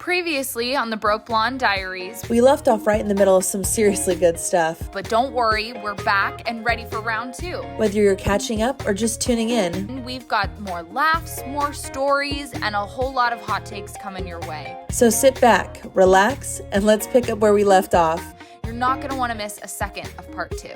Previously on the Broke Blonde Diaries. We left off right in the middle of some seriously good stuff. But don't worry, we're back and ready for round 2. Whether you're catching up or just tuning in, we've got more laughs, more stories, and a whole lot of hot takes coming your way. So sit back, relax, and let's pick up where we left off. You're not going to want to miss a second of part 2.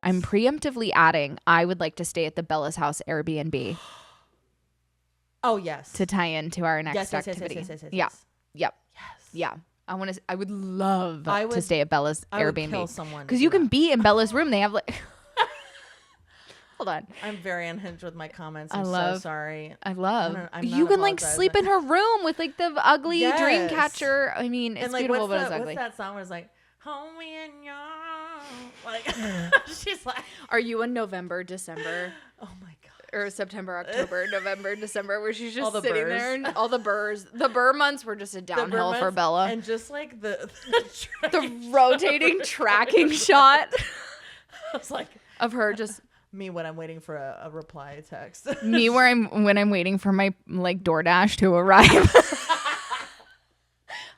I'm preemptively adding, I would like to stay at the Bella's house Airbnb. Oh, yes. To tie into our next activity. Yes. Yeah. Yep. Yes. Yeah. I would love to stay at Bella's Airbnb. I would kill someone. Because you can be in Bella's room. They have like... Hold on. I'm very unhinged with my comments. I'm so sorry. You can like sleep in her room with like the ugly dream catcher. I mean, it's like, beautiful, but it's ugly. What's that song where it's like, homie and y'all? Like, she's like, are you in November, December? Oh my God. Or September, October, November, December, where she's just sitting burrs. there and all the burrs. The burr months were just a downhill for Bella. And just like the rotating tracking shot. I was like, of her just me when I'm waiting for a reply text. Me when I'm waiting for my like DoorDash to arrive.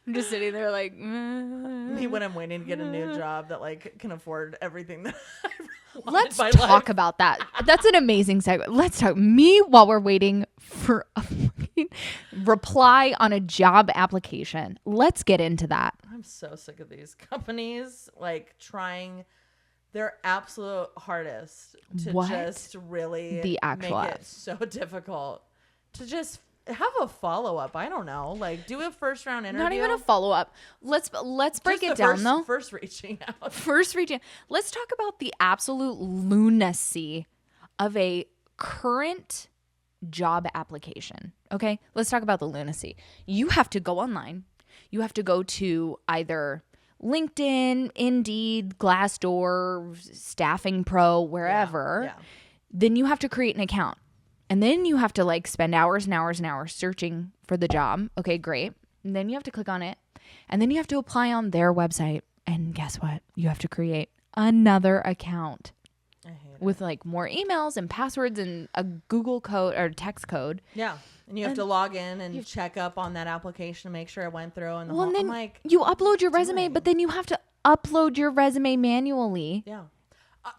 I'm just sitting there like me when I'm waiting to get a new job that like can afford everything that I want. Let's talk about that. That's an amazing segue. Let's talk me while we're waiting for a fucking reply on a job application. Let's get into that. I'm so sick of these companies like trying their absolute hardest to just really make it so difficult to just have a follow-up. I don't know. Like, do a first round interview. Not even a follow-up. Let's break it down, though. First reaching out. Let's talk about the absolute lunacy of a current job application. Okay? Let's talk about the lunacy. You have to go online. You have to go to either LinkedIn, Indeed, Glassdoor, Staffing Pro, wherever. Yeah. Then you have to create an account. And then you have to like spend hours and hours and hours searching for the job. Okay, great. And then you have to click on it. And then you have to apply on their website. And guess what? You have to create another account. I hate with like more emails and passwords and a Google code or text code. Yeah. And you have to log in and check up on that application to make sure it went through. And and then like, you upload your resume, but then you have to upload your resume manually. Yeah.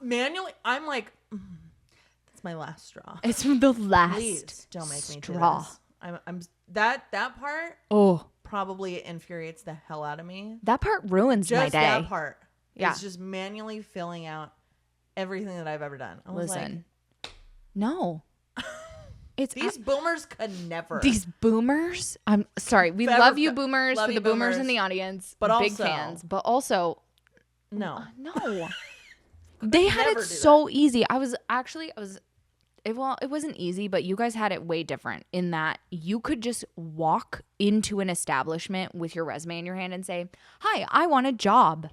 Manually, I'm like... my last straw. It's the last. Please don't make me straw. Do this. I'm that part. Oh, probably infuriates the hell out of me. That part ruins my day. That part. Yeah. It's just manually filling out everything that I've ever done. I was Listen, no. It's these boomers could never. These boomers. I'm sorry. We love you, boomers. For the boomers in the audience, but big also, fans. But also, no. They had it so easy. It wasn't easy, but you guys had it way different in that you could just walk into an establishment with your resume in your hand and say, "Hi, I want a job."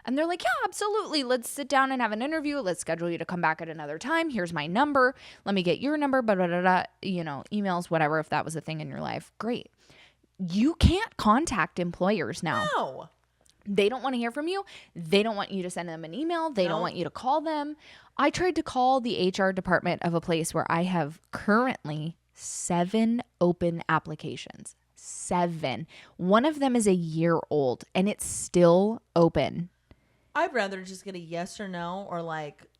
And they're like, "Yeah, absolutely. Let's sit down and have an interview. Let's schedule you to come back at another time. Here's my number. Let me get your number." Blah, blah, blah, blah. You know, emails, whatever, if that was a thing in your life. Great. You can't contact employers now. No. They don't want to hear from you. They don't want you to send them an email. They don't want you to call them. I tried to call the HR department of a place where I have currently 7 open applications. 7. One of them is a year old and it's still open. I'd rather just get a yes or no or like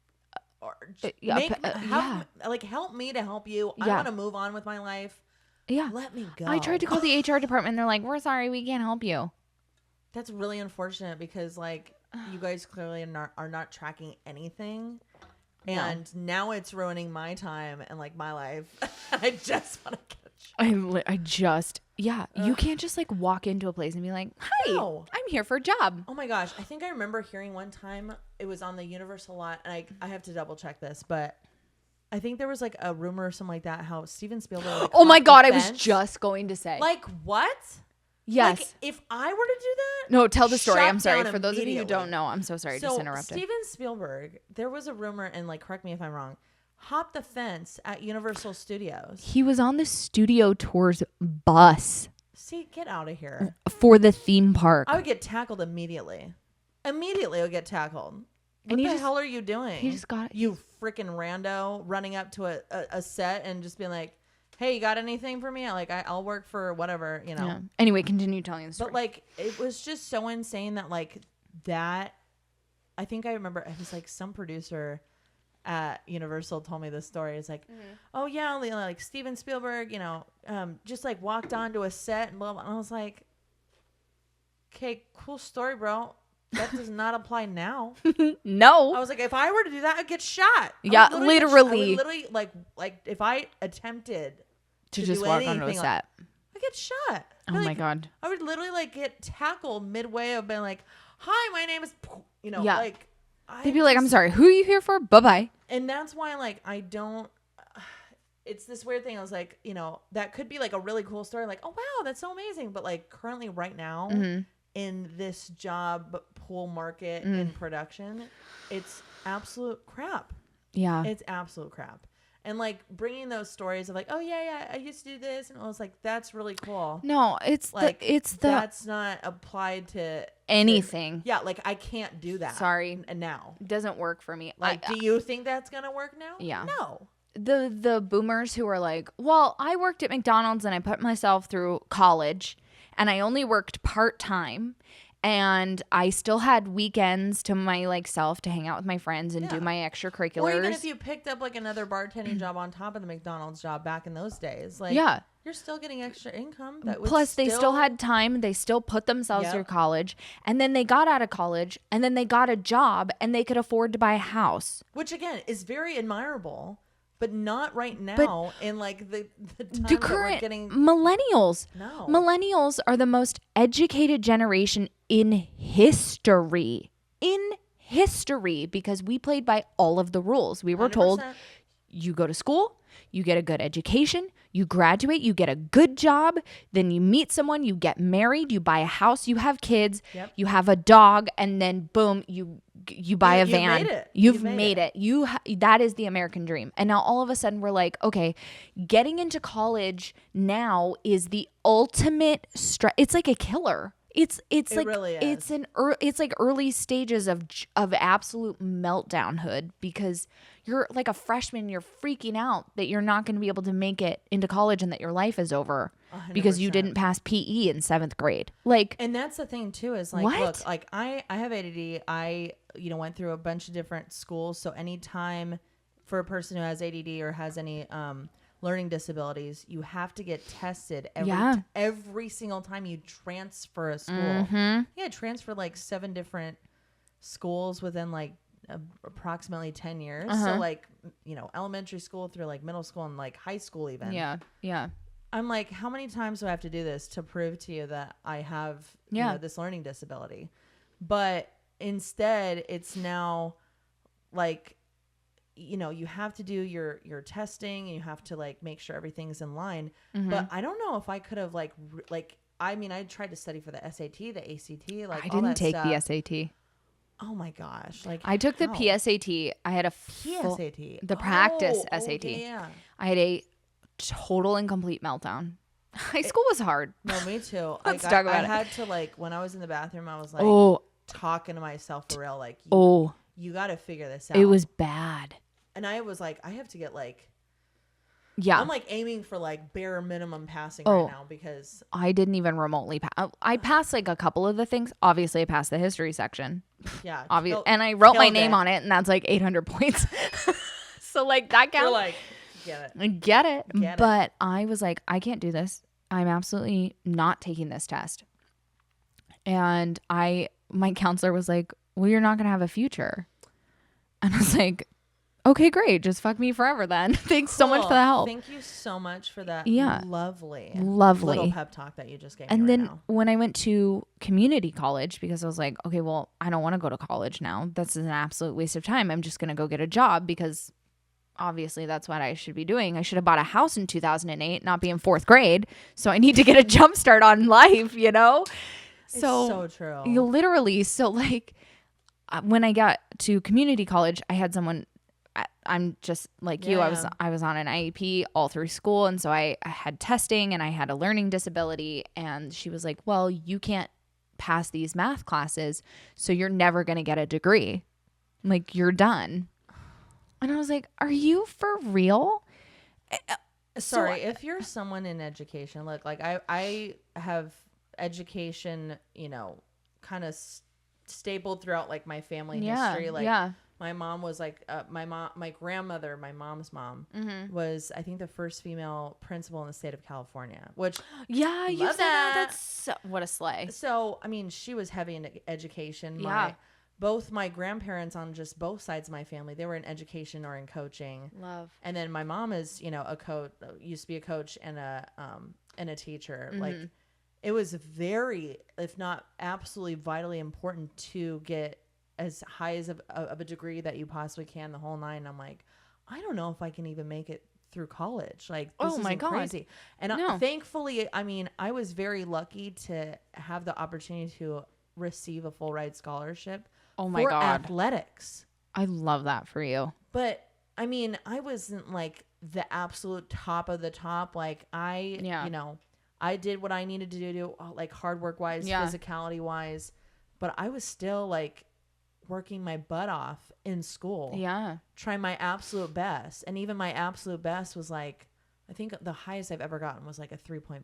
help me to help you. I want to move on with my life. Yeah. Let me go. I tried to call the HR department and they're like, "We're sorry, we can't help you." That's really unfortunate because like you guys clearly are not tracking anything. And now it's ruining my time and like my life. I just want to catch. You can't just like walk into a place and be like, "Hi, I'm here for a job." Oh my gosh. I think I remember hearing one time it was on the Universal lot and I have to double check this, but I think there was like a rumor or something like that how Steven Spielberg. Like, oh my God. I was just going to say. Like what? Yes. Like, if I were to do that. No, tell the story. I'm sorry. For those of you who don't know, I'm so sorry. Just interrupted. Steven Spielberg, there was a rumor, and like, correct me if I'm wrong, hopped the fence at Universal Studios. He was on the studio tours bus. See, get out of here. For the theme park. I would get tackled immediately. Immediately I would get tackled. What the hell are you doing? He just got you freaking rando running up to a set and just being like, hey, you got anything for me? I'll work for whatever, you know. Yeah. Anyway, continue telling the story. But like, it was just so insane that like that. I think I remember it was like some producer at Universal told me this story. It's like, oh yeah, like Steven Spielberg, you know, just like walked onto a set and blah, blah. And I was like, okay, cool story, bro. That does not apply now. No. I was like, if I were to do that, I'd get shot. Yeah, I literally. would literally like if I attempted to just walk onto a set. I get shot. Oh my God. I would literally like get tackled midway of being like, hi, my name is, you know, Yeah. like. They'd be like, I'm sorry, who are you here for? Bye-bye. And that's why like I don't. It's this weird thing. I was like, you know, that could be like a really cool story. Like, oh wow, that's so amazing. But like currently right now in this job pool market in production, it's absolute crap. Yeah. It's absolute crap. And like bringing those stories of like, oh yeah, I used to do this, and I was like, that's really cool. No, it's like that's not applied to anything. Yeah, like I can't do that. Sorry, now it doesn't work for me. Like, do you think that's gonna work now? Yeah. No. The boomers who are like, well, I worked at McDonald's and I put myself through college, and I only worked part-time. And I still had weekends to my like self to hang out with my friends and do my extracurriculars. Or even if you picked up like another bartending job on top of the McDonald's job back in those days, like you're still getting extra income. Plus, they still had time. They still put themselves through college, and then they got out of college, and then they got a job, and they could afford to buy a house. Which again is very admirable. But not right now in like the time that we're getting millennials. No. Millennials are the most educated generation in history. In history, because we played by all of the rules. We were 100%. Told you go to school, you get a good education, you graduate, you get a good job, then you meet someone, you get married, you buy a house, you have kids, you have a dog, and then boom, you buy a van. You've made it. That is the American dream. And now all of a sudden we're like, okay, getting into now is the ultimate stress. It's like a killer. It like really is. It's like early stages of absolute meltdownhood, because you're like a freshman, you're freaking out that you're not going to be able to make it into college and that your life is over 100%. Because you didn't pass PE in 7th grade. Like, and that's the thing too, is like, what? Look, like I have ADD. I went through a bunch of different schools. So anytime for a person who has ADD or has any learning disabilities, you have to get tested every single time you transfer a school. Mm-hmm. Yeah, transfer like 7 different schools within like approximately 10 years. So like, elementary school through like middle school and like high school even. Yeah. I'm like, how many times do I have to do this to prove to you that I have this learning disability? But instead, it's now like, you have to do your testing and you have to like make sure everything's in line. Mm-hmm. But I don't know if I could have I tried to study for the SAT, the ACT, like I all didn't that take stuff. the SAT. Oh my gosh! Like I took the PSAT. I had a PSAT, the practice SAT. Yeah. I had a total and complete meltdown. High school was hard. No, me too. Let's talk about it. I had to like when I was in the bathroom, I was like talking to myself for real, like you got to figure this out. It was bad. And I was like, I have to get like, I'm like aiming for like bare minimum passing right now, because I didn't even remotely pass. I passed like a couple of the things. Obviously, I passed the history section. Yeah. Obviously. And I wrote my name on it, and that's like 800 points. So like that counts. You're like, get it. But I was like, I can't do this. I'm absolutely not taking this test. And my counselor was like, well, you're not going to have a future. And I was like, okay, great. Just fuck me forever then. Thanks so much for the help. Thank you so much for that lovely little pep talk that you just gave me. And then now. When I went to community college, because I was like, okay, well, I don't want to go to college now. This is an absolute waste of time. I'm just going to go get a job, because obviously that's what I should be doing. I should have bought a house in 2008, not be in 4th grade. So I need to get a jump start on life, It's so true. You literally, like when I got to community college, I had someone, I'm just like you. I was on an IEP all through school, and so I had testing, and I had a learning disability, and she was like, well, you can't pass these math classes, so you're never going to get a degree. Like, you're done. And I was like, are you for real? Sorry, if you're someone in education, look, like I have education, you know, kind of stapled throughout like my family history. Like my mom was like my grandmother, my mom's mom was, I think, the first female principal in the state of California, which you said that. That's what a slay. So, I mean, she was heavy in education. Both my grandparents on just both sides of my family, they were in education or in coaching. Love. And then my mom is, you know, a coach, used to be a coach and a teacher. Like, it was very, if not absolutely vitally important to get as high as of a degree that you possibly can, the whole nine. I'm like, I don't know if I can even make it through college. Like, this is crazy. And thankfully, I mean, I was very lucky to have the opportunity to receive a full ride scholarship for athletics. I love that for you. But I mean, I wasn't like the absolute top of the top. Like, you know, I did what I needed to do, like hard work wise, physicality wise, but I was still like working my butt off in school. Trying my absolute best. And even my absolute best was like, I think the highest I've ever gotten was like a 3.5.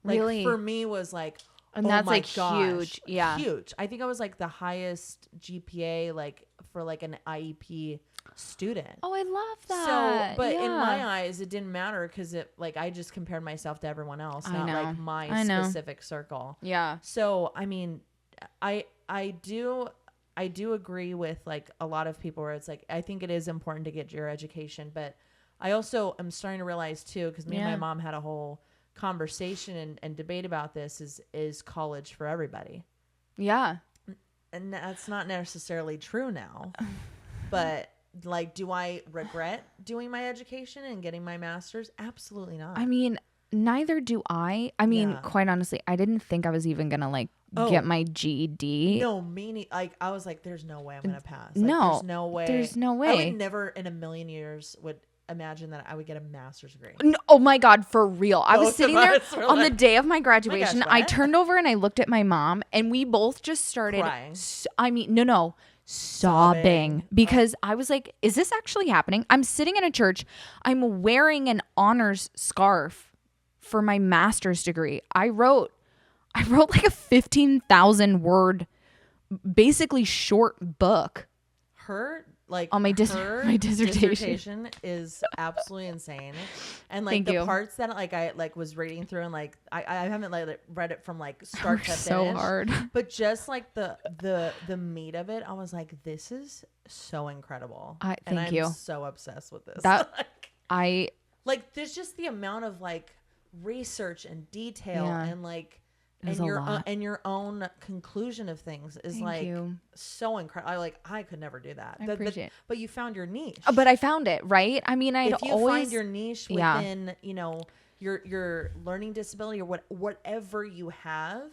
Really? Like, for me was like, and that's like huge. Huge. I think I was like the highest GPA like for like an IEP student. Oh, I love that. So, but in my eyes, it didn't matter because it, like, I just compared myself to everyone else, not like my specific circle. So, I mean, I do agree with like a lot of people where it's like, I think it is important to get your education, but I also am starting to realize too, because me and my mom had a whole conversation and debate about this, is college for everybody. And that's not necessarily true now. But like, do I regret doing my education and getting my master's? Absolutely not. I mean, neither do I. I mean, quite honestly, I didn't think I was even gonna like get my GED. No, meaning like I was like, there's no way I'm gonna pass. Like, no, there's no way. There's no way. I would never in a million years would imagine that I would get a master's degree. No, oh my God, for real. I was sitting there on the day of my graduation. Gosh, I turned over and I looked at my mom and we both just started crying. Sobbing because I was like, is this actually happening? I'm sitting in a church. I'm wearing an honors scarf for my master's degree. I wrote like a 15,000 word, basically short book. On my dissertation is absolutely insane, and like the parts that like I like was reading through and like I haven't like read it from like start to finish. So hard, but just like the meat of it, I was like, this is so incredible. Thank you. I'm so obsessed with this. That like there's just the amount of like research and detail and like. And your own conclusion of things is so incredible. I could never do that. I appreciate it. But you found your niche. But I found it, right? I mean, if you find your niche within, you know, your learning disability or whatever you have,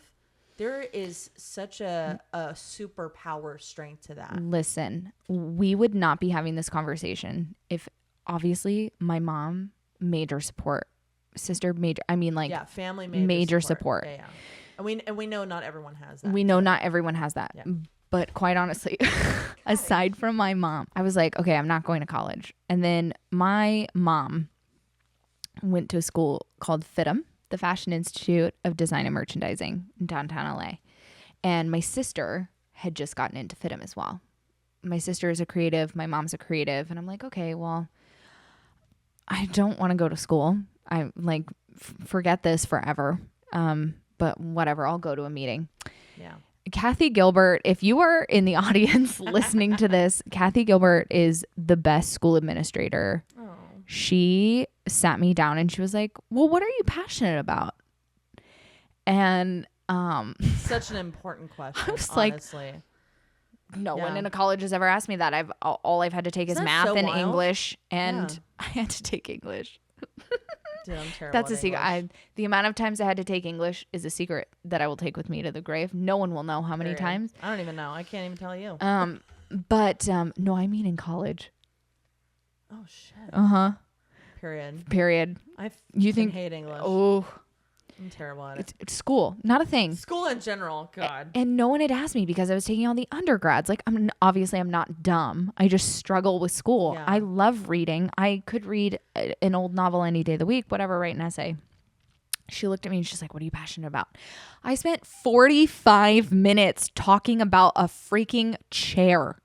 there is such a superpower strength to that. Listen, we would not be having this conversation if obviously my mom, major support, sister, major. I mean, like family major support. Yeah. And we know not everyone has that. We know not everyone has that. Yeah. But quite honestly, aside from my mom, I was like, okay, I'm not going to college. And then my mom went to a school called FITM, the Fashion Institute of Design and Merchandising in downtown LA. And my sister had just gotten into FITM as well. My sister is a creative. My mom's a creative. And I'm like, okay, well, I don't want to go to school. I like forget this forever. But whatever, I'll go to a meeting. Yeah. Kathy Gilbert, if you are in the audience listening to this, Kathy Gilbert is the best school administrator. Oh. She sat me down and she was like, well, what are you passionate about? And such an important question. I was honestly. Like, no one in a college has ever asked me that. All I've had to take is math and English, and I had to take English. Dude, I'm terrible. That's a secret. The amount of times I had to take English is a secret that I will take with me to the grave. No one will know how many times. I don't even know. I can't even tell you. But no, I mean in college. Oh shit. Uh-huh. Period. You think hate English. Oh. I'm terrible at it. It's school, not a thing. School in general, God. And no one had asked me because I was taking all the undergrads. Like, I'm not dumb. I just struggle with school. Yeah. I love reading. I could read an old novel any day of the week, whatever, write an essay. She looked at me and she's like, what are you passionate about? I spent 45 minutes talking about a freaking chair.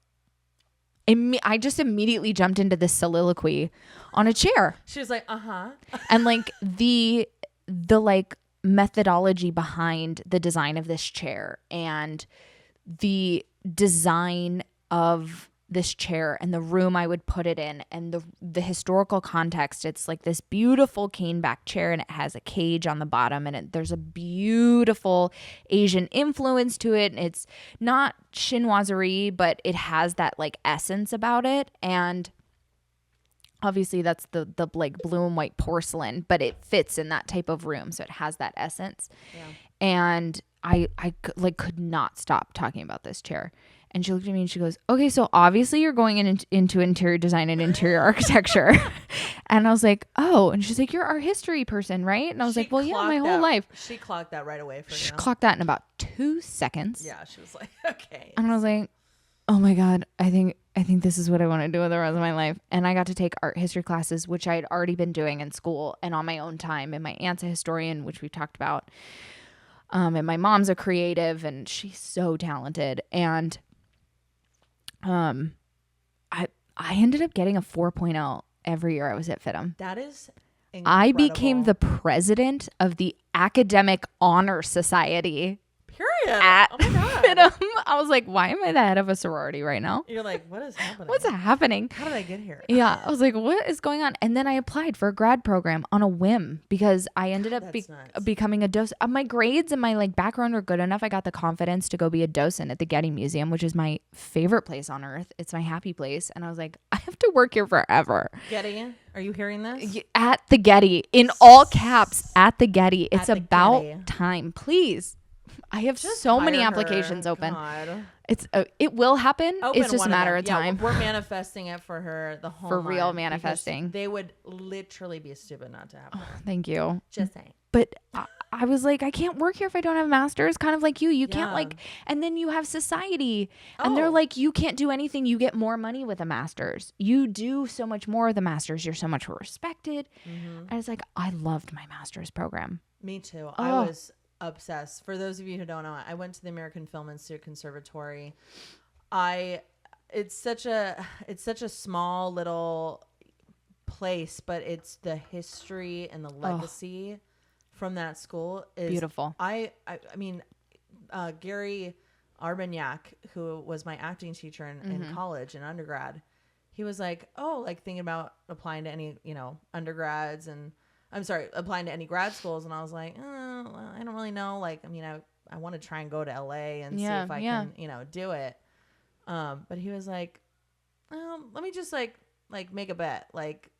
I just immediately jumped into this soliloquy on a chair. She was like, And like the like methodology behind the design of this chair and the design of this chair and the room I would put it in and the historical context. It's like this beautiful cane back chair and it has a cage on the bottom and there's a beautiful Asian influence to it. And it's not chinoiserie, but it has that like essence about it. And obviously that's the like blue and white porcelain, but it fits in that type of room. So it has that essence. Yeah. And I like could not stop talking about this chair. And she looked at me and she goes, okay, so obviously you're going into interior design and interior architecture. And I was like, oh. And she's like, you're our history person, right? And I was like, well, yeah, my whole life. She clocked that right away for you. She clocked that in about 2 seconds. Yeah, she was like, okay. And I was like, oh my God, I think this is what I want to do with the rest of my life. And I got to take art history classes, which I had already been doing in school and on my own time. And my aunt's a historian, which we talked about. And my mom's a creative and she's so talented. And I ended up getting a 4.0 every year I was at FITM. That is incredible. I became the president of the Academic Honor Society. Period. At oh my God. FITM. I was like, why am I the head of a sorority right now? You're like, what is happening? What's happening? How did I get here? Yeah. I was like, what is going on? And then I applied for a grad program on a whim because I ended up becoming a docent. My grades and my like background were good enough. I got the confidence to go be a docent at the Getty Museum, which is my favorite place on earth. It's my happy place. And I was like, I have to work here forever. Getty, are you hearing this? At the Getty, in all caps, at the Getty. It's about Getty. Time. Please. I have Just so many hire applications her. open. God. It will happen. Open it's just a matter of time. We're manifesting it for her the whole For real line, manifesting. They would literally be stupid not to have her. Thank you. Just saying. But I was like, I can't work here if I don't have a master's. Kind of like you. You can't Yeah. like, and then you have society. And they're Oh. like, you can't do anything. You get more money with a master's. You do so much more with a master's. You're so much more respected. I was like, I loved my master's program. Me too. I was obsessed. For those of you who don't know, I went to the American Film Institute Conservatory. It's such a small little place, but it's the history and the legacy from that school is Beautiful. I mean, Gary Arbanyak, who was my acting teacher in college and undergrad, he was like, oh, like thinking about applying to any, undergrads and applying to any grad schools. And I was like, well, I don't really know. Like, I mean, I want to try and go to LA and see if I can, do it. But he was like, let me just like make a bet. Like,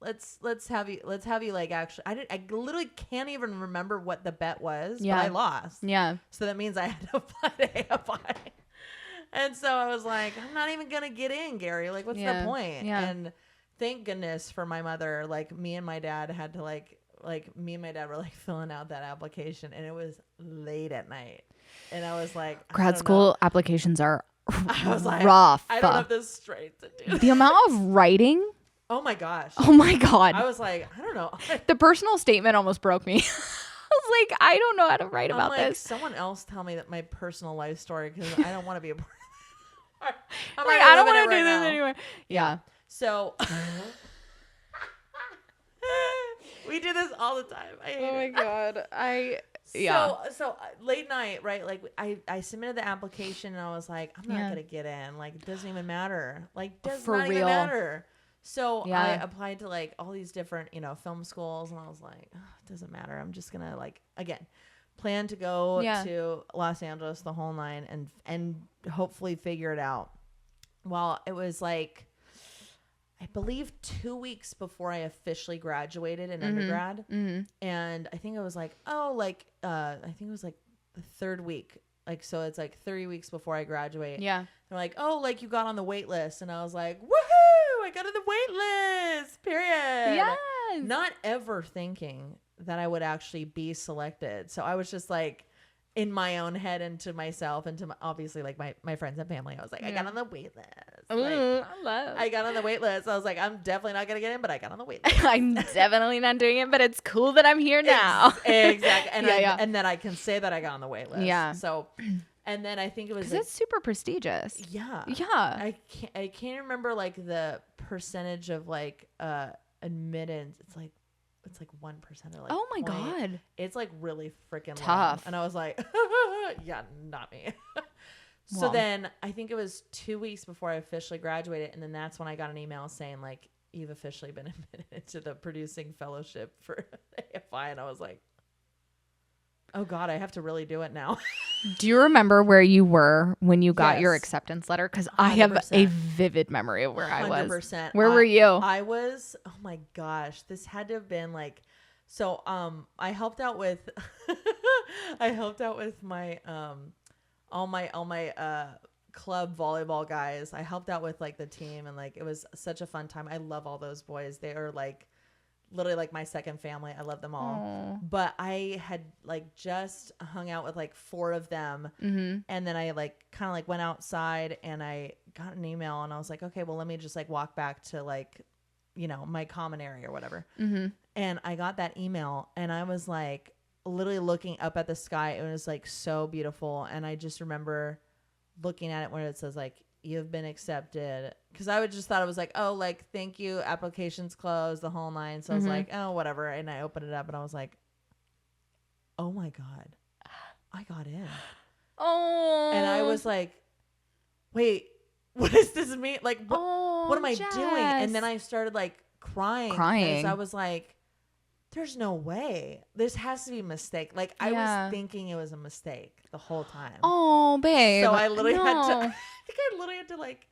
let's have you like actually, I literally can't even remember what the bet was, but I lost. Yeah. So that means I had to apply to AFI. And so I was like, I'm not even going to get in, Gary. Like, what's the point? Yeah. And thank goodness for my mother. Like, me and my dad had to me and my dad were like filling out that application, and it was late at night. And I was like, Grad school applications are I was like, rough. I don't have the strength to do The amount of writing. Oh my gosh. Oh my God. I was like, I don't know. The personal statement almost broke me. I was like, I don't know how to write about like, this. Someone else tell me that my personal life story, because I don't want to be a part of it. I don't want to do this anymore. Yeah. So we do this all the time. I hate Oh my it. God. So late night, right? Like I submitted the application and I was like, I'm not gonna get in. Like, it doesn't even matter. Like, does For not real. even matter. So Yeah. I applied to like all these different, film schools, and I was like, it doesn't matter. I'm just gonna plan to go to Los Angeles, the whole nine, and hopefully figure it out. Well, it was like, I believe 2 weeks before I officially graduated in undergrad. And I think it was like, I think it was like the third week. Like, so it's like 3 weeks before I graduate. Yeah. They're like, oh, like you got on the wait list. And I was like, woohoo, I got on the wait list, period. Yes. Not ever thinking that I would actually be selected. So I was just like in my own head and to myself and to obviously like my friends and family. I was like, I got on the wait list. I got on the wait list. I was like, I'm definitely not going to get in, but I got on the wait list. I'm definitely not doing it, but it's cool that I'm here now. Exactly. And and then I can say that I got on the wait list. Yeah. So, and then I think it was because it's super prestigious. Yeah. Yeah. I can't remember like the percentage of like admittance. It's like 1% or like Oh my God. It's like really freaking tough. low. And I was like, yeah, not me. So Well. then I think it was 2 weeks before I officially graduated, and then that's when I got an email saying like, you've officially been admitted to the producing fellowship for AFI. And I was like, oh God, I have to really do it now. Do you remember where you were when you got your Yes. acceptance letter? Because I have a 100%. vivid memory of where I was. 100%. Where were you? I was, oh my gosh, this had to have been like, so I helped out with my all my club volleyball guys. I helped out with like the team, and like it was such a fun time. I love all those boys. They are like literally like my second family. I love them all. Aww. But I had like just hung out with like 4 of them. Mm-hmm. And then I like kind of like went outside and I got an email and I was like, okay, well, let me just like walk back to like, you know, my common area or whatever. Mm-hmm. And I got that email and I was like literally looking up at the sky. It was like so beautiful. And I just remember looking at it where it says like, you've been accepted. Because I would just thought it was like, oh, like, thank you. Applications closed, the whole 9. So I was like, oh, whatever. And I opened it up and I was like, oh my God, I got in. Oh. And I was like, wait, what does this mean? Like, what am I Jess. doing? And then I started like crying. Because I was like, there's no way. This has to be a mistake. Like, I was thinking it was a mistake the whole time. Oh, babe. So I literally had to, I think I literally had to like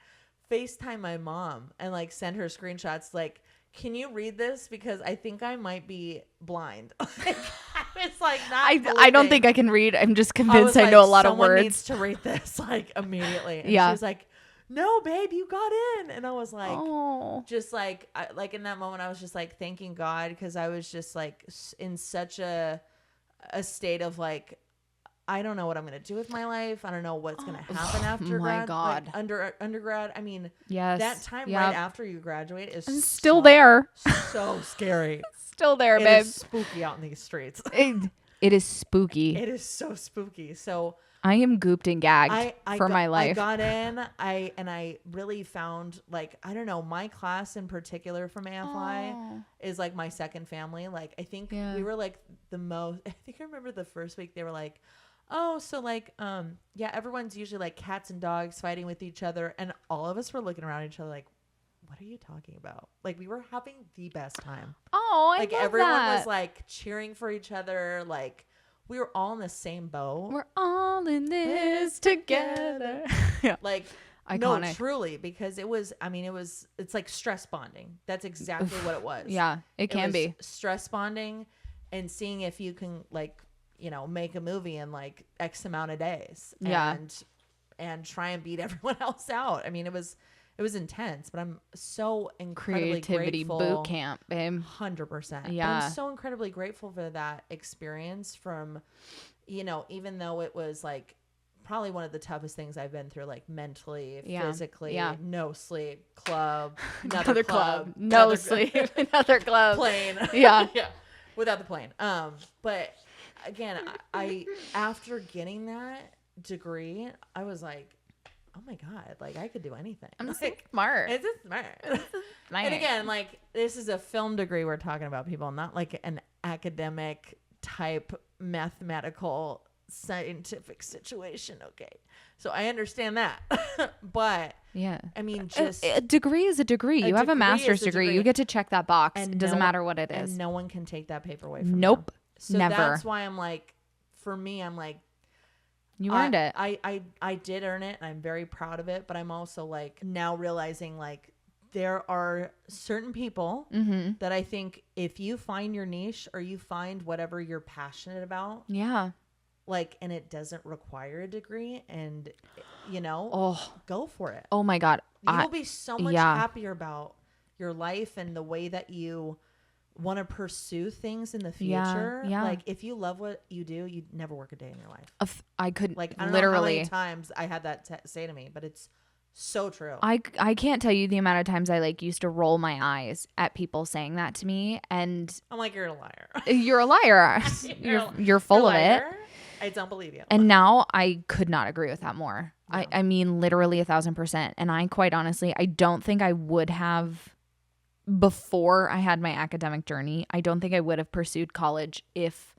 FaceTime my mom and like send her screenshots like, can you read this? Because I think I might be blind. Like, I was like, I don't think I can read. I'm just convinced I know a lot of words. Someone needs to read this like immediately. And she was like, no, babe, you got in. And I was like, just like, like in that moment, I was just like thanking God because I was just like in such a state of like, I don't know what I'm going to do with my life. I don't know what's going to happen after God. Like undergrad. I mean, yes, that time right after you graduate is still there. So scary. Still there, babe. It is spooky out in these streets. It is spooky. It is so spooky. So I am gooped and gagged for my life. I got in. I really found like, I don't know, my class in particular from AFI is like my second family. Like I think we were like the most. I think I remember the first week they were like, oh, so like, yeah, everyone's usually like cats and dogs fighting with each other. And all of us were looking around each other like, what are you talking about? Like we were having the best time. Oh, I like love everyone that. was like cheering for each other. Like we were all in the same boat. We're all in this together. Yeah. Like, iconic. No, truly, because it was, I mean, it's like stress bonding. That's exactly what it was. Yeah, it can be. Stress bonding and seeing if you can like, you know, make a movie in like X amount of days. And try and beat everyone else out. I mean, it was intense, but I'm so incredibly creativity grateful. boot camp, babe. 100%. Yeah. But I'm so incredibly grateful for that experience from, you know, even though it was like probably one of the toughest things I've been through, like mentally, physically, no sleep, club, another club, no sleep, another club, plane. Yeah. Yeah. Without the plane. But again, I after getting that degree, I was like, oh my God, like I could do anything. I'm like, so smart. It's just smart. And again, like this is a film degree we're talking about, people, not like an academic type mathematical scientific situation. Okay. So I understand that. But yeah, I mean, just a degree is a degree. You have a master's degree. You get to check that box. And it doesn't matter what it is. And no one can take that paper away from you. So never. That's why I'm like, for me, I'm like, you earned it. I did earn it. And I'm very proud of it. But I'm also like now realizing like there are certain people that I think if you find your niche or you find whatever you're passionate about. Yeah. Like, and it doesn't require a degree and, you know, go for it. Oh my God. You'll be so much happier about your life and the way that you want to pursue things in the Yeah, future. yeah. Like if you love what you do, you'd never work a day in your life. I could Like I don't literally know how many times I had that say to me, but it's so true. I can't tell you the amount of times I like used to roll my eyes at people saying that to me, and I'm like, you're a liar. you're a liar. You're full of it. I don't believe you. And now I could not agree with that more. Yeah. I mean, literally 1,000%. And I quite honestly, I don't think I would have, before I had my academic journey, I don't think I would have pursued college if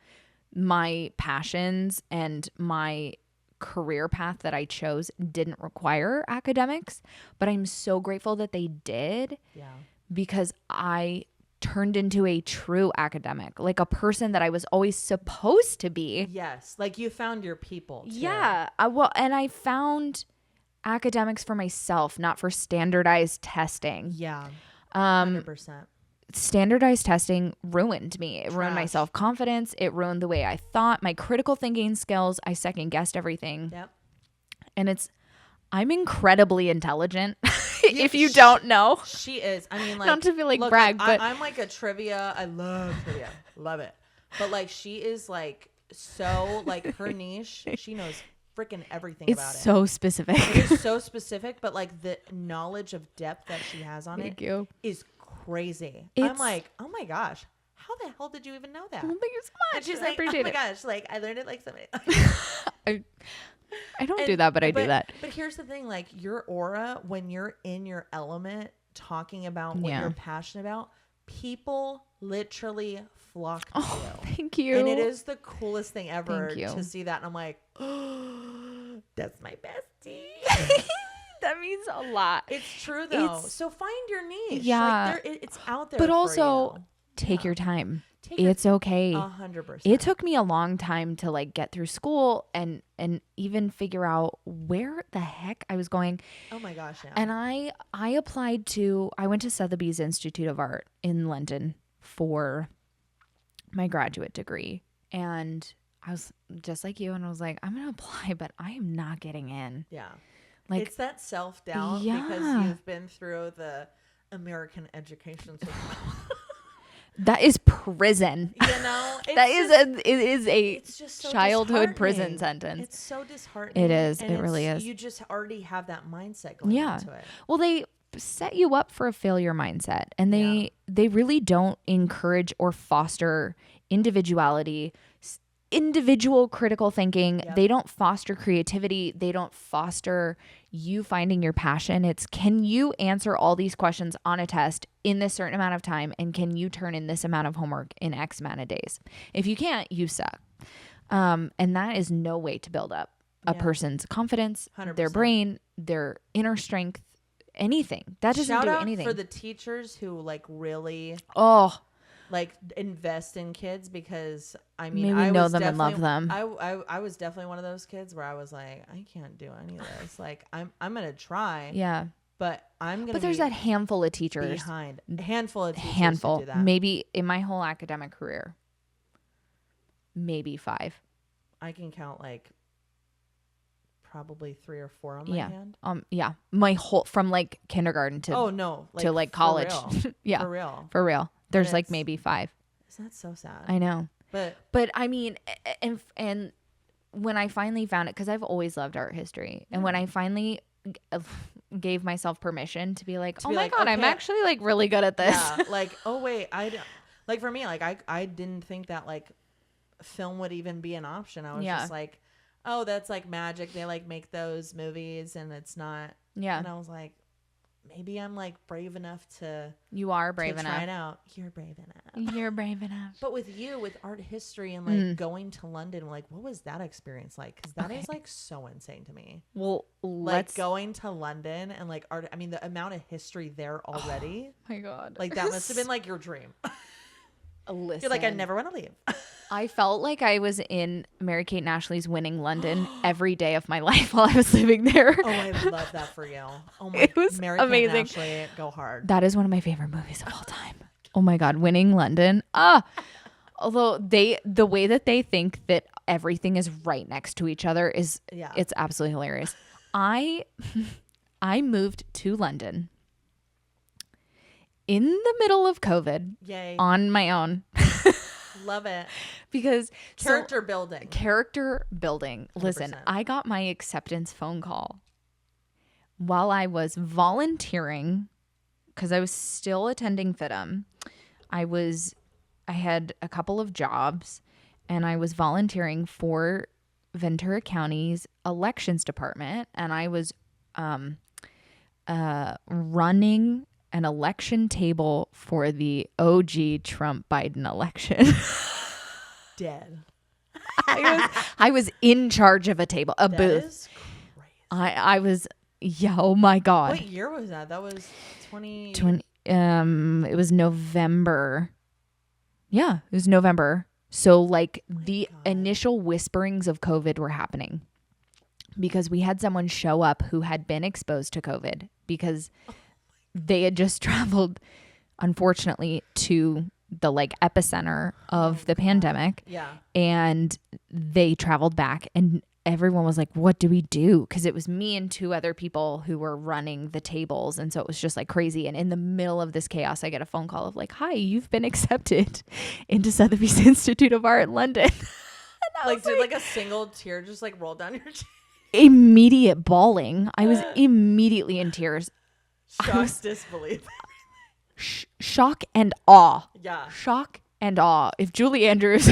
my passions and my career path that I chose didn't require academics. But I'm so grateful that they did, Yeah. because I turned into a true academic, like a person that I was always supposed to be. Yes. Like you found your people too. Yeah. And I found academics for myself, not for standardized testing. Yeah. 100%. 100%. Standardized testing ruined me. It ruined my Trash. self-confidence. It ruined the way I thought, my critical thinking skills. I second guessed everything. Yep. And I'm incredibly intelligent. If you don't know. She is. I mean, like, Not to feel like look, brag, like, but I'm like a trivia. I love trivia. Love it. But like, she is like so like her niche. She knows freaking everything it's about it. so specific. It is so specific, but like the knowledge of depth that she has on Thank it you. is crazy. I'm It's- like, oh my gosh, how the hell did you even know that? Well, thank you so And much. she's I like, appreciate oh my it. gosh, like I learned it like somebody. I don't do that, but I do that. But here's the thing, like your aura, when you're in your element talking about what Yeah. you're passionate about, people literally flock to Oh, you. thank you. And it is the coolest thing ever Thank you. to see that. And I'm like, oh, that's my bestie. That means a lot. It's true though. It's- So find your niche. Yeah. Like it's out there. But for also you. take Yeah. your time. Take your- It's okay. 100%. It took me a long time to like get through school and even figure out where the heck I was going. Oh my gosh. Yeah. And I went to Sotheby's Institute of Art in London for my graduate degree. And I was just like you, and I was like, I'm gonna apply, but I am not getting in. yeah. Like, It's that self-doubt Yeah. because you've been through the American education system. that is prison. You know, It is a it's just so childhood prison disheartening. sentence. It's so disheartening. It is. and It really is. You just already have that mindset going Yeah. into it. Well, they set you up for a failure mindset, and they really don't encourage or foster individuality, individual critical thinking. Yep. They don't foster creativity. They don't foster you finding your passion. It's, can you answer all these questions on a test in this certain amount of time, and can you turn in this amount of homework in X amount of days? If you can't, you suck. And that is no way to build up a Yeah. person's confidence, 100%. their brain, their inner strength, anything. That doesn't Shout do out anything. for the teachers who like really Oh, like invest in kids, because I mean, Maybe I know was them and love definitely- them. I was definitely one of those kids where I was like, I can't do any of this. Like I'm gonna try, yeah. but I'm gonna. But there's be that handful of teachers. behind a handful of teachers Handful. who do that. Maybe in my whole academic career, maybe 5. I can count like probably 3 or 4 on my hand. Yeah. My whole, from like kindergarten to Oh no, to like for college. real. Yeah. For real. For real. There's like it's- maybe 5. Isn't that so sad? I know. But I mean, and when I finally found it, because I've always loved art history, and when I finally gave myself permission to be like, To oh be my like, God, I'm okay. actually like really good at this. yeah, like oh wait, like for me, like I didn't think that like film would even be an option. I was Yeah. just like, oh, that's like magic. They like make those movies and it's not. Yeah. And I was like, maybe I'm like brave enough to You are brave try enough. it out. You're brave enough. You're brave enough. But with you, with art history and like going to London, like what was that experience like? Because that is like so insane to me. Well, Like let's. going to London and like art. I mean, the amount of history there already. Oh my God. Like that must have been like your dream. Listen, You're like, I never want to leave. I felt like I was in Mary Kate and Ashley's Winning London every day of my life while I was living there. Oh, I love that for you. Oh my, It was Mary Kate and amazing. Ashley, go hard. That is one of my favorite movies of all time. Oh my God, Winning London. Although the way that they think that everything is right next to each other is, Yeah. it's absolutely hilarious. I moved to London in the middle of COVID Yay. on my own. Love it. Because Character building. Character building. Listen, 100%. I got my acceptance phone call while I was volunteering because I was still attending FITM. I had a couple of jobs and I was volunteering for Ventura County's elections department, and I was running an election table for the OG Trump Biden election. Dead. I was in charge of a table, a That booth. is crazy. I was, yeah, oh my God. What year was that? That was 20. It was November. Yeah, it was November. So like the initial whisperings of COVID were happening because we had someone show up who had been exposed to COVID because they had just traveled, unfortunately, to the like epicenter of the pandemic. Yeah. And they traveled back and everyone was like, what do we do? Because it was me and two other people who were running the tables. And so it was just like crazy. And in the middle of this chaos, I get a phone call of like, hi, you've been accepted into Sotheby's Institute of Art in London. Like, did like a single tear just like roll down your cheek? Immediate bawling. I was immediately in tears. Shock, disbelief. Shock and awe. Yeah. Shock and awe. If Julie Andrews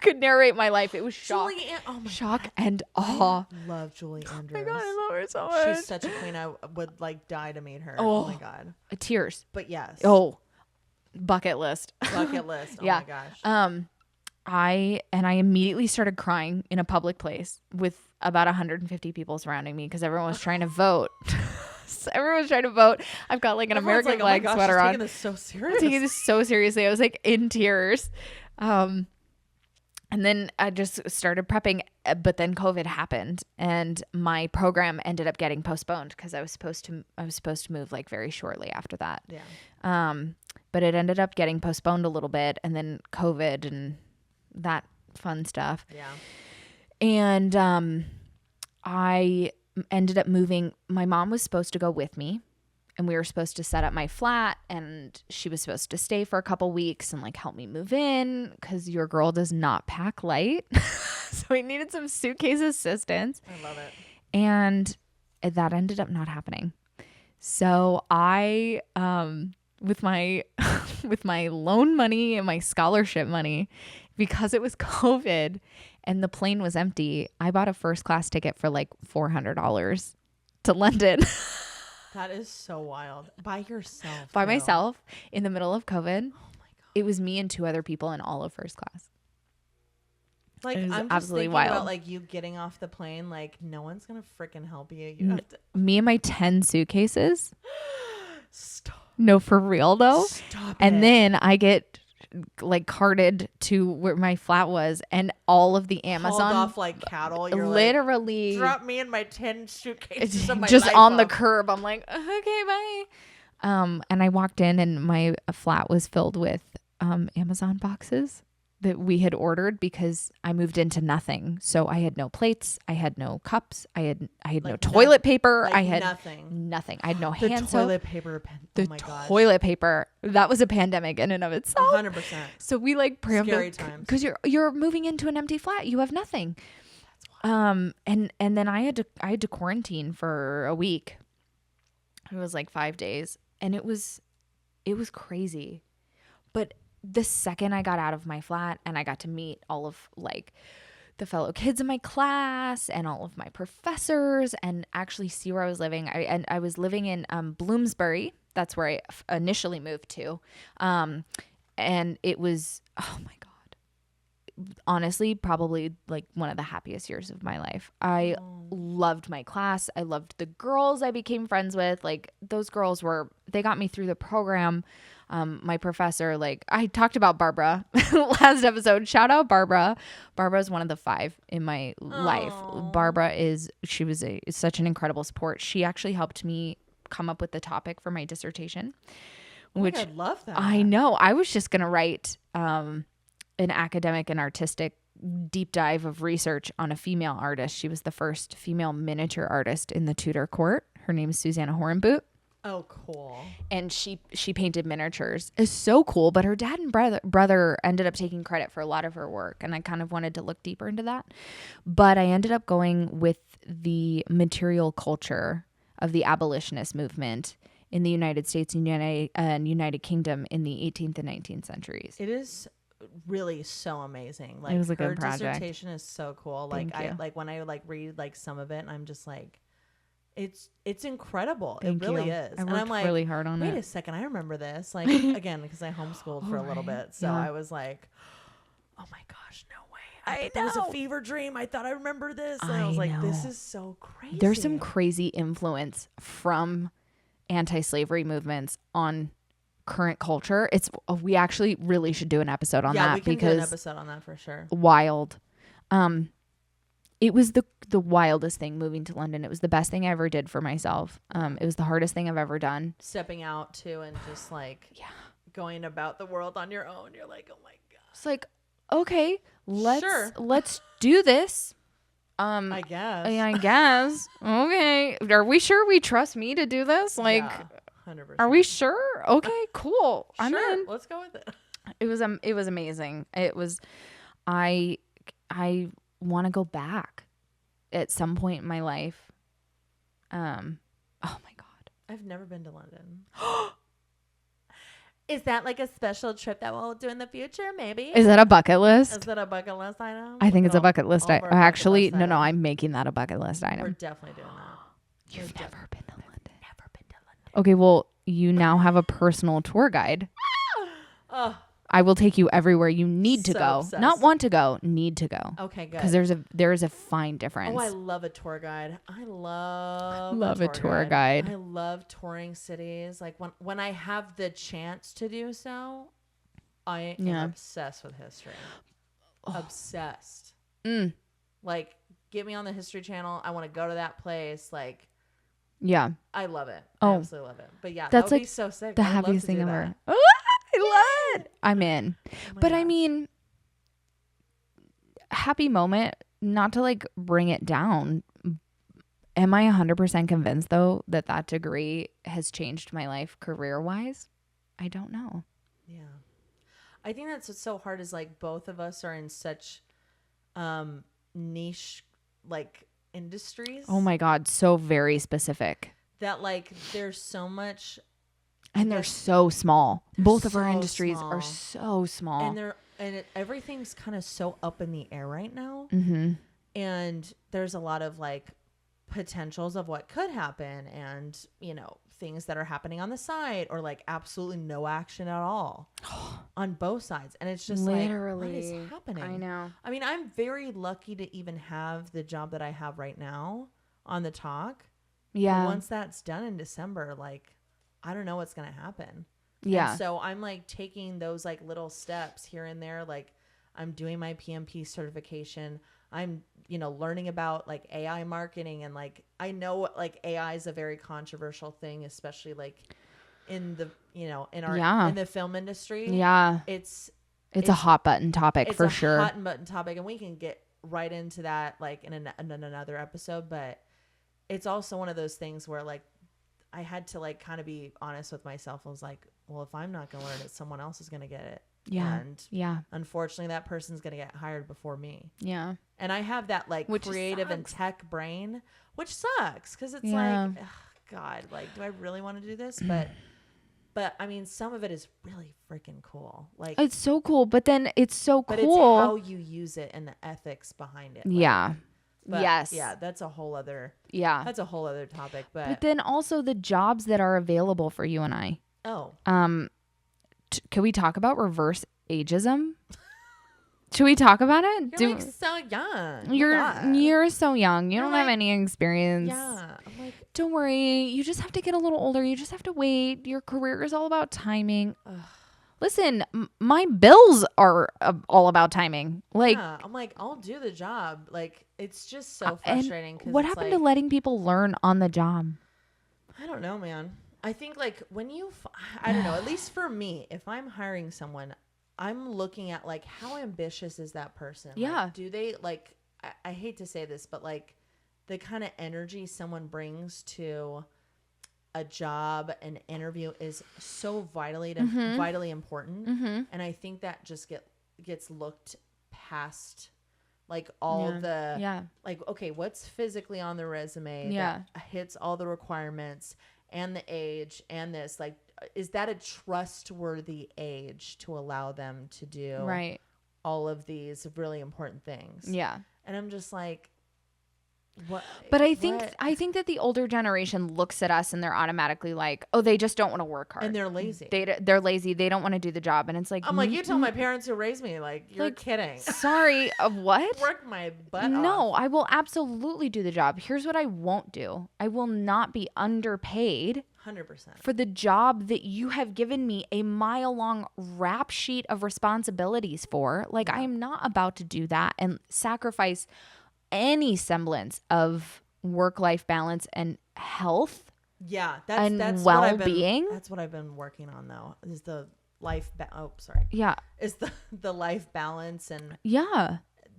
could narrate my life, it was shock. Oh my Shock God. and awe. I love Julie Andrews. Oh my God, I love her so much. She's such a queen. I would like die to meet her. Oh. Oh my God. Tears. But yes. Oh, bucket list. Bucket list. Oh Yeah. my gosh. I immediately started crying in a public place with about 150 people surrounding me because everyone was trying to vote. So everyone was trying to vote. I've got like an Everyone's American like, flag oh my gosh, sweater she's on. taking this so serious. Taking this so seriously. I was like in tears. And then I just started prepping, but then COVID happened and my program ended up getting postponed because I was supposed to move like very shortly after that. Yeah. But it ended up getting postponed a little bit and then COVID and that fun stuff. Yeah. And I ended up moving. My mom was supposed to go with me and we were supposed to set up my flat and she was supposed to stay for a couple weeks and like help me move in because your girl does not pack light. So we needed some suitcase assistance. I love it. And that ended up not happening. So I, with my loan money and my scholarship money, because it was COVID and the plane was empty, I bought a first class ticket for like $400 to London. That is so wild. By yourself. By too. myself in the middle of COVID. Oh my God. It was me and two other people in all of first class. Like, It was I'm just absolutely thinking wild. about like you getting off the plane. Like, no one's going to freaking help you. You have to Me and my 10 suitcases. stop. No, for real though. Stop And it. then I get like carted to where my flat was and all of the Hauled Amazon off like cattle. You're literally like, drop me and my 10 suitcases of my just life on the off. curb. I'm like, okay, bye. And I walked in and my flat was filled with Amazon boxes that we had ordered because I moved into nothing. So I had no plates, I had no cups, I had no Like toilet paper, Like I had nothing. I had no The hand soap. toilet paper. The Oh my gosh. toilet paper. That was a pandemic in and of itself. 100%. So we like Scary times. because you're moving into an empty flat. You have nothing. And then I had to quarantine for a week. It was like 5 days, and it was crazy. But the second I got out of my flat and I got to meet all of like the fellow kids in my class and all of my professors and actually see where I was living. I was living in Bloomsbury. That's where I initially moved to. And it was, oh my God, honestly, probably like one of the happiest years of my life. I loved my class. I loved the girls I became friends with. Like those girls they got me through the program. My professor, like I talked about Barbara last episode. Shout out Barbara. Barbara is one of the 5 in my life. Barbara is such an incredible support. She actually helped me come up with the topic for my dissertation, which I love that. I know. I was just going to write an academic and artistic deep dive of research on a female artist. She was the first female miniature artist in the Tudor court. Her name is Susanna Horenboot. Oh, cool. and she painted miniatures. It's so cool, but her dad and brother ended up taking credit for a lot of her work, and I kind of wanted to look deeper into that. But I ended up going with the material culture of the abolitionist movement in the United States and United Kingdom in the 18th and 19th centuries. It is really so amazing. Like, It was a her good project. dissertation is so cool. Like, Thank you. when I like read like some of it, and I'm just like, it's incredible. Thank it really you. is. I And worked I'm like, really hard on wait it. a second, I remember this. Like, again, because I homeschooled for a little right. bit, so Yeah. I was like, oh my gosh, no way. I It was a know. fever dream. I thought I remember this, and I I was like, this know. is so crazy. There's some crazy influence from anti-slavery movements on current culture. We actually really should do an episode on that we can do because an episode on that for sure. wild. It was the wildest thing moving to London. It was the best thing I ever did for myself. It was the hardest thing I've ever done. Stepping out too, and just like going about the world on your own. You're like, oh my god. It's like, okay, Sure. let's do this. I guess. I guess. Okay. Are we sure we trust me to do this? Like, Yeah, 100%. are we sure? Okay, cool. I'm Sure, in. let's go with it. It was amazing. It was I want to go back at some point in my life. Oh my god. I've never been to London. Is that like a special trip that we'll do in the future? Maybe. Is that a bucket list? Is that a bucket list item? I think Look it's a at bucket list. all of our bucket Actually, list no, items. I'm making that a bucket list We're item. definitely doing that. You've We're never been to London. Never been to London. Okay, well, you now have a personal tour guide. Oh, I will take you everywhere you need to So go. obsessed. Not want to go, need to go. okay, good. Because there is a fine difference. Oh, I love a tour guide. I love a tour guide. I love touring cities. Like when I have the chance to do so, I am obsessed with history. Obsessed. Like, get me on the History Channel. I want to go to that place. Like, Yeah. I love it. Oh. I absolutely love it. But yeah, That's that would like be so sick. The I would love happiest to do thing that. ever. I love it. I'm in. Oh my But I gosh. mean, happy moment, not to like bring it down. Am I 100% convinced though that degree has changed my life career-wise? I don't know. Yeah. I think that's what's so hard is like both of us are in such niche like industries. Oh my God, so very specific. That like there's so much And they're so small. Both of our so industries small. are so small. and everything's kind of so up in the air right now. Mm-hmm. And there's a lot of like potentials of what could happen and, you know, things that are happening on the side or like absolutely no action at all on both sides. And it's just Literally. like, what is happening? I know. I mean, I'm very lucky to even have the job that I have right now on the talk. Yeah. But once that's done in December, like, I don't know what's going to happen. Yeah. And so I'm like taking those like little steps here and there. Like I'm doing my PMP certification. I'm, you know, learning about like AI marketing and like, I know like AI is a very controversial thing, especially like in the, you know, in our, in the film industry. Yeah. It's a hot button topic for sure. It's a hot button topic and we can get right into that like in another episode, but it's also one of those things where like I had to like kind of be honest with myself. I was like, well, if I'm not going to learn it, someone else is going to get it. Yeah. And unfortunately that person's going to get hired before me. Yeah. And I have that like Which creative and sucks. tech brain, which sucks. Cause it's Yeah. like, ugh, God, like, do I really want to do this? But I mean, some of it is really freaking cool. Like It's so cool, but then it's so but cool. it's how you use it and the ethics behind it. Like, Yeah. but Yes. Yeah. That's a whole other topic, But then also the jobs that are available for you and I. oh, Can we talk about reverse ageism? Should we talk about it? you're like so young. Oh my You're God. so young. You You're don't have like- any experience. Yeah. I'm like, Don't worry. You just have to get a little older. You just have to wait. Your career is all about timing. ugh. Listen, my bills are all about timing. Like, Yeah. I'm like, I'll do the job. Like, it's just so and frustrating. Cause what it's happened like, to letting people learn on the job? I don't know, man. I think like when I don't know, at least for me, if I'm hiring someone, I'm looking at like how ambitious is that person? Yeah. Like, do they like, I hate to say this, but like the kind of energy someone brings to a job, an interview is so vitally important. And I think that just gets looked past, like all like, okay, what's physically on the resume that hits all the requirements and the age and this, like, is that a trustworthy age to allow them to do all of these really important things? Yeah. And I'm just like, what? But I think that the older generation looks at us and they're automatically like, oh, they just don't want to work hard. And they're lazy. They're lazy. They don't want to do the job. And it's like, I'm like, you tell my parents who raised me, like, you're kidding. Sorry, what? Work my butt No, off. I will absolutely do the job. Here's what I won't do. I will not be underpaid 100%. for the job that you have given me a mile-long rap sheet of responsibilities for. Like, I am not about to do that and sacrifice any semblance of work-life balance and health. Yeah, that's well-being. That's what I've been working on, though. Is the life? Is the life balance, and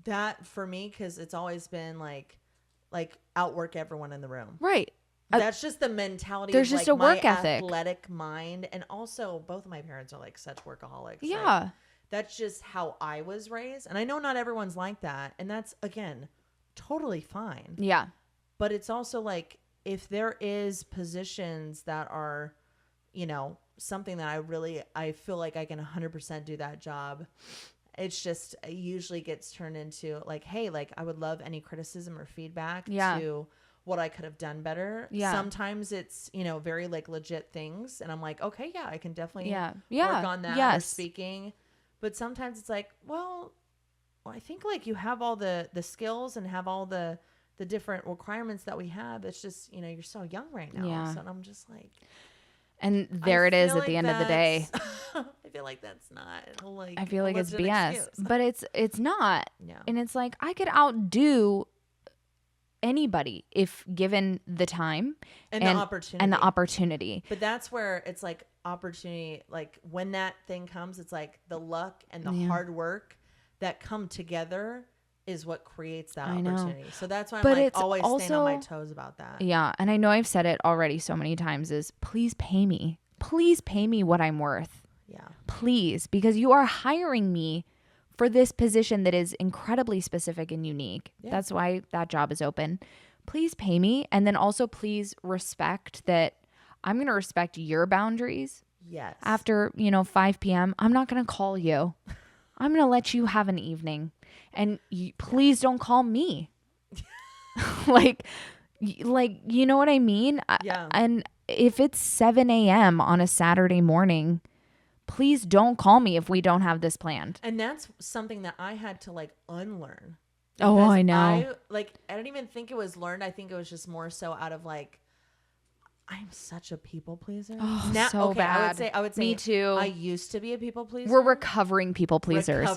that for me, because it's always been like outwork everyone in the room. Right. That's just the mentality. There's of just a work ethic, athletic mind, and also both of my parents are like such workaholics. Yeah, like, that's just how I was raised, and I know not everyone's like that, and that's again totally fine. Yeah, but it's also like, if there is positions that are, you know, something that I feel like I can 100% do that job. It's just, it usually gets turned into like, hey, like, I would love any criticism or feedback to what I could have done better. Yeah. Sometimes it's, you know, very like legit things. And I'm like, okay, yeah, I can definitely work on that or speaking. But sometimes it's like, well, I think like you have all the skills and have all the different requirements that we have. It's just, you know, you're so young right now. Yeah. So I'm just like, and there it is at the end of the day. I feel like that's not like, I feel like it's BS, excuse. but it's not. Yeah. And it's like, I could outdo anybody if given the time and the opportunity. But that's where it's like opportunity, like when that thing comes, it's like the luck and the hard work that come together is what creates that opportunity. So that's why I'm like always staying on my toes about that. Yeah. And I know I've said it already so many times, is please pay me. Please pay me what I'm worth. Yeah. Please, because you are hiring me for this position that is incredibly specific and unique. Yeah. That's why that job is open. Please pay me. And then also please respect that I'm going to respect your boundaries. Yes. After, 5 p.m., I'm not going to call you. I'm going to let you have an evening. And please don't call me. like, you know what I mean? Yeah. And if it's 7 a.m. on a Saturday morning, please don't call me if we don't have this planned. And that's something that I had to like unlearn. Oh, I know. I don't even think it was learned. I think it was just more so out of like, I'm such a people pleaser. Oh, now, so bad. I would say me too. I used to be a people pleaser. We're recovering people pleasers.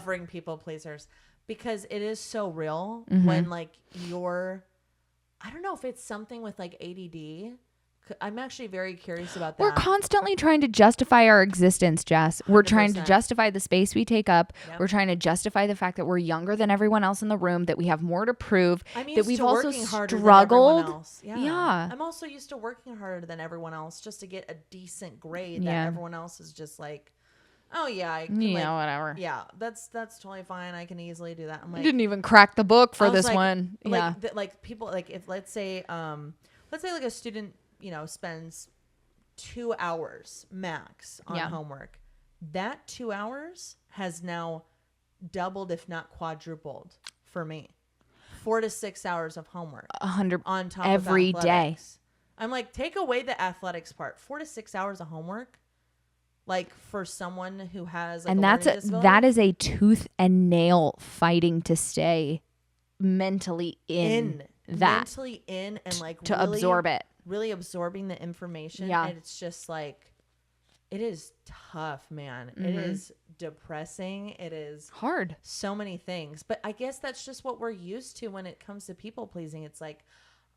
Because it is so real when like I don't know if it's something with like ADD. I'm actually very curious about that. We're constantly trying to justify our existence, Jess. We're 100%. Trying to justify the space we take up. Yep. We're trying to justify the fact that we're younger than everyone else in the room, that we have more to prove, that we've also struggled. Yeah. I'm also used to working harder than everyone else just to get a decent grade that everyone else is just like, oh yeah, I can whatever. Yeah, that's totally fine. I can easily do that. I'm like, you didn't even crack the book for this one. Like people, like if let's say like a student, spends 2 hours max on homework. That 2 hours has now doubled, if not quadrupled, for me. 4 to 6 hours of homework. 100 on top every of athletics. Day. I'm like, take away the athletics part. 4 to 6 hours of homework, like for someone who has like, and that is a tooth and nail fighting to stay mentally in that, and like to really, absorb it. Really absorbing the information. Yeah. And it's just like, it is tough, man. Mm-hmm. It is depressing. It is hard. So many things. But I guess that's just what we're used to when it comes to people pleasing. It's like,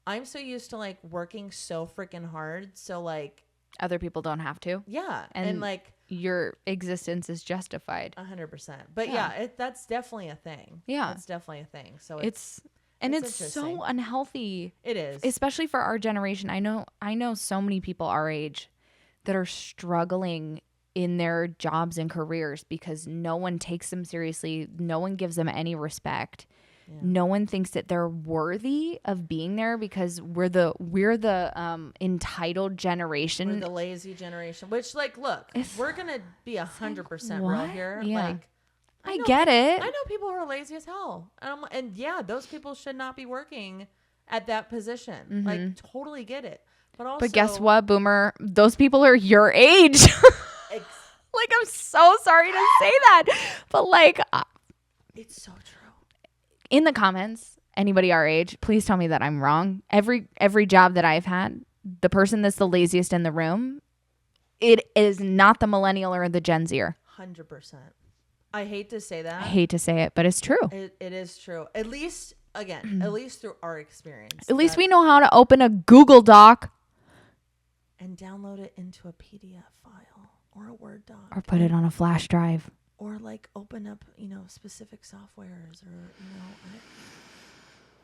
I'm so used to like working so freaking hard. So like, other people don't have to. Yeah. And like, your existence is justified. 100%. But yeah, that's definitely a thing. Yeah. It's definitely a thing. So And it's so unhealthy. It is. Especially for our generation. I know so many people our age that are struggling in their jobs and careers because no one takes them seriously. No one gives them any respect. Yeah. No one thinks that they're worthy of being there because we're the entitled generation. We're the lazy generation. Which, like, look, we're gonna be 100% real here. Yeah. Like, I get it. I know people who are lazy as hell, and yeah, those people should not be working at that position. Mm-hmm. Like, totally get it. But guess what, Boomer? Those people are your age. Like, I'm so sorry to say that, but like, it's so true. In the comments, anybody our age, please tell me that I'm wrong. Every job that I've had, the person that's the laziest in the room, it is not the millennial or the Gen Zer. 100%. I hate to say that. I hate to say it, but it's true. It is true. At least through our experience. At least we know how to open a Google Doc and download it into a PDF file or a Word doc. Or put it on a flash drive. Or like open up, specific softwares or,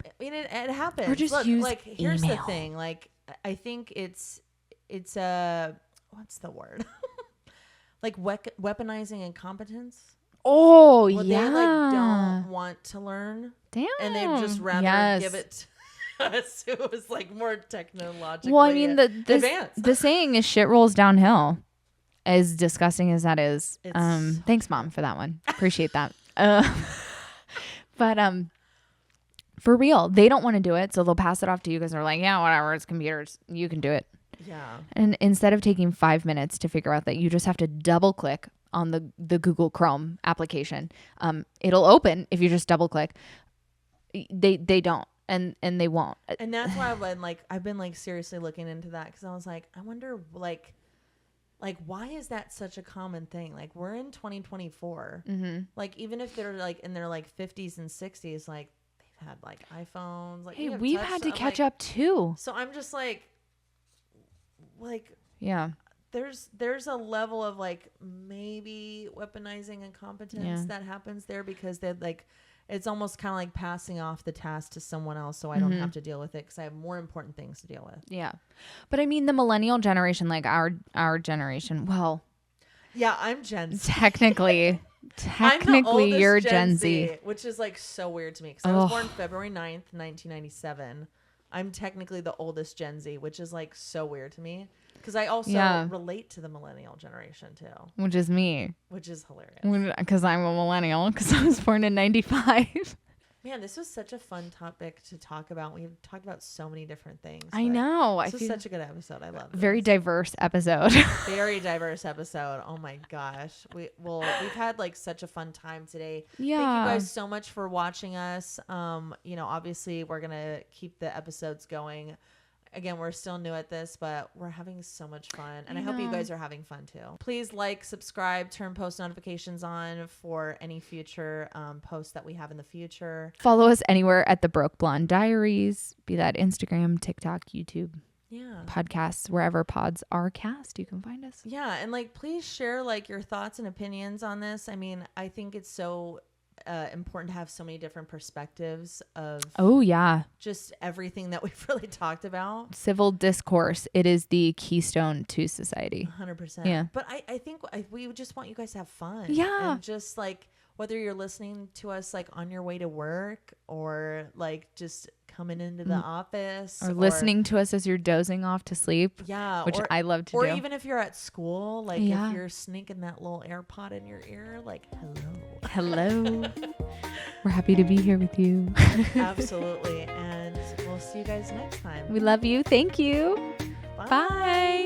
I mean, it happens. Or just Look, use like, here's email. the thing. Like, I think it's what's the word? Like weaponizing incompetence. Oh, Well, yeah. They like don't want to learn. Damn. And they'd just rather give it to us who was like more technologically advanced. The saying is shit rolls downhill. As disgusting as that is. Thanks, Mom, for that one. Appreciate that. But for real, they don't want to do it, so they'll pass it off to you because they're like, yeah, whatever, it's computers. You can do it. Yeah. And instead of taking 5 minutes to figure out that you just have to double click on the Google Chrome application, it'll open if you just double click. They don't. And they won't. And that's why I've been seriously looking into that because I was like, I wonder like why is that such a common thing? Like, we're in 2024. Mm-hmm. Like, even if they're like in their like 50s and 60s, like they've had like iPhones. Like, hey, we've had to catch up too. So I'm just like yeah. There's a level of like maybe weaponizing incompetence that happens there because they're like, it's almost kind of like passing off the task to someone else so I don't have to deal with it because I have more important things to deal with. Yeah. But I mean, the millennial generation, like our generation, well. Yeah, I'm Gen Z. Technically, you're Gen Z. Which is like so weird to me because I was born February 9th, 1997. I'm technically the oldest Gen Z, which is like so weird to me. Because I also relate to the millennial generation too. Which is me. Which is hilarious. Because I'm a millennial because I was born in 95. Man, this was such a fun topic to talk about. We've talked about so many different things. I know. This was such a good episode. I love it. Very diverse episode. Very diverse episode. Oh my gosh. We've had like such a fun time today. Yeah. Thank you guys so much for watching us. Obviously we're going to keep the episodes going. Again, we're still new at this, but we're having so much fun. And I hope you guys are having fun too. Please like, subscribe, turn post notifications on for any future posts that we have in the future. Follow us anywhere at the Broke Blonde Diaries, be that Instagram, TikTok, YouTube. Yeah. Podcasts, wherever pods are cast, you can find us. Yeah. And like, please share like your thoughts and opinions on this. I mean, I think it's so important to have so many different perspectives of just everything that we've really talked about. Civil discourse, it is the keystone to society. 100%. Yeah. But I think we just want you guys to have fun. Yeah. And just like whether you're listening to us like on your way to work or like just coming into the office or listening to us as you're dozing off to sleep. Yeah. Which I love to do. Or even if you're at school, like if you're sneaking that little AirPod in your ear, like hello. We're happy to be here with you. Absolutely. And we'll see you guys next time. We love you. Thank you. Bye. Bye.